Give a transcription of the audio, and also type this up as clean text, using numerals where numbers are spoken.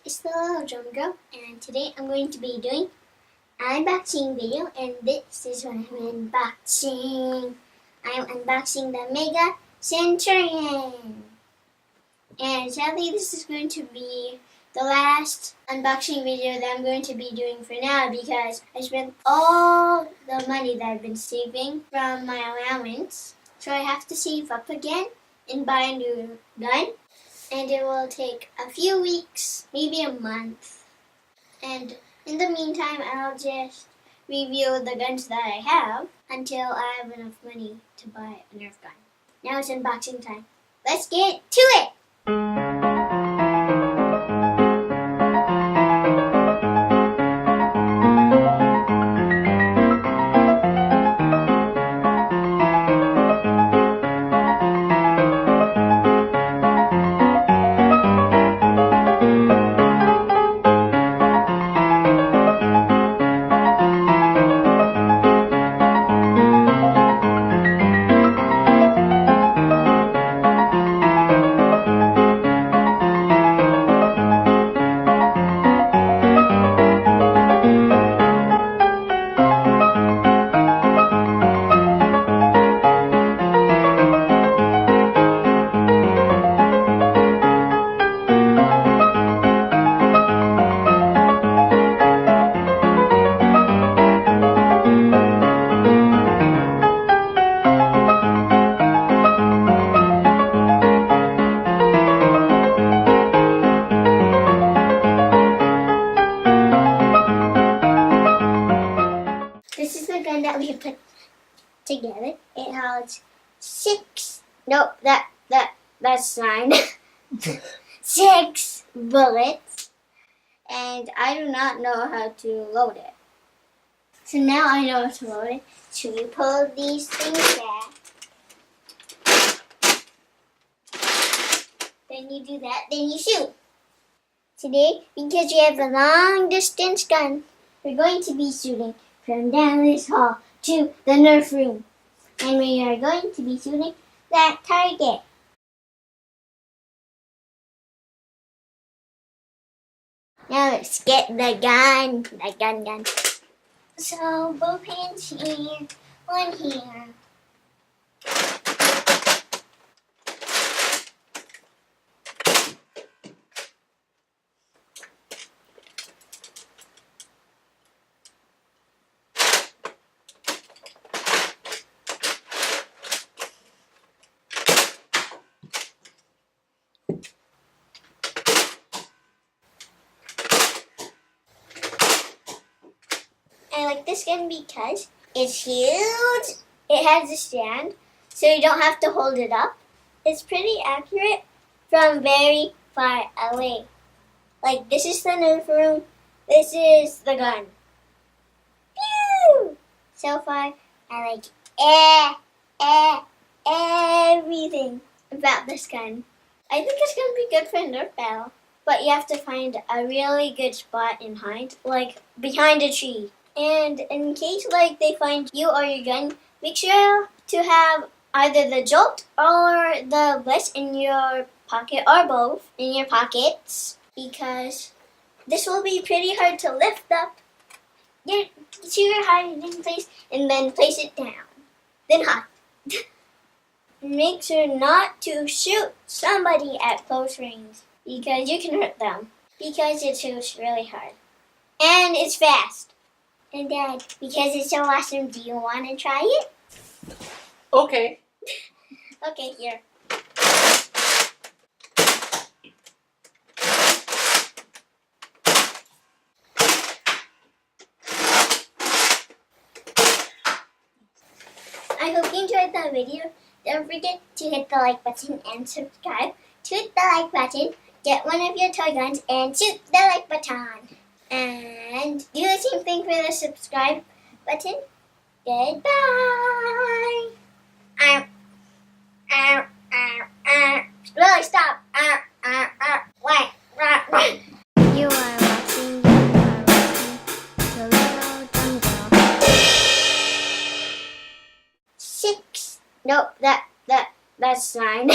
is the LittleDrumGirl, and today I'm going to be doing an unboxing video, and this is what I'm unboxing. I'm unboxing the Mega Centurion. And sadly, this is going to be the last unboxing video that I'm going to be doing for now because I spent all the money that I've been saving from my allowance. So I have to save up again and buy a new gun. And it will take a few weeks, maybe a month. And in the meantime, I'll just review the guns that I have until I have enough money to buy a Nerf gun. Now it's unboxing time. Let's get to it! This is the gun that we put together. It has that's 9. 6 bullets. And I do not know how to load it. So now I know how to load it. So you pull these things back. Then you do that, then you shoot. Today, because we have a long distance gun, we're going to be shooting from down this hall to the Nerf room. And we are going to be shooting that target. Now let's get the gun. The gun. So both hands here, one here. I like this gun because it's huge. It has a stand, so you don't have to hold it up. It's pretty accurate from very far away. Like, this is the Nerf room. This is the gun. Pew! So far, I like everything about this gun. I think it's going to be good for a Nerf battle. But you have to find a really good spot and hide, like behind a tree. And in case like they find you or your gun, make sure to have either the jolt or the blitz in your pocket or both in your pockets because this will be pretty hard to lift up. Get to your hiding place and then place it down. Then hide. Make sure not to shoot somebody at close range because you can hurt them because it shoots really hard. And it's fast. And Dad, because it's so awesome, do you want to try it? Okay. Okay, here. I hope you enjoyed the video. Don't forget to hit the like button and subscribe. To hit the like button, get one of your toy guns and shoot the like button. And do the same thing for the subscribe button. Goodbye. Really, stop. Wait. You are watching the LittleDrumGirl. 6. Nope, that's 9.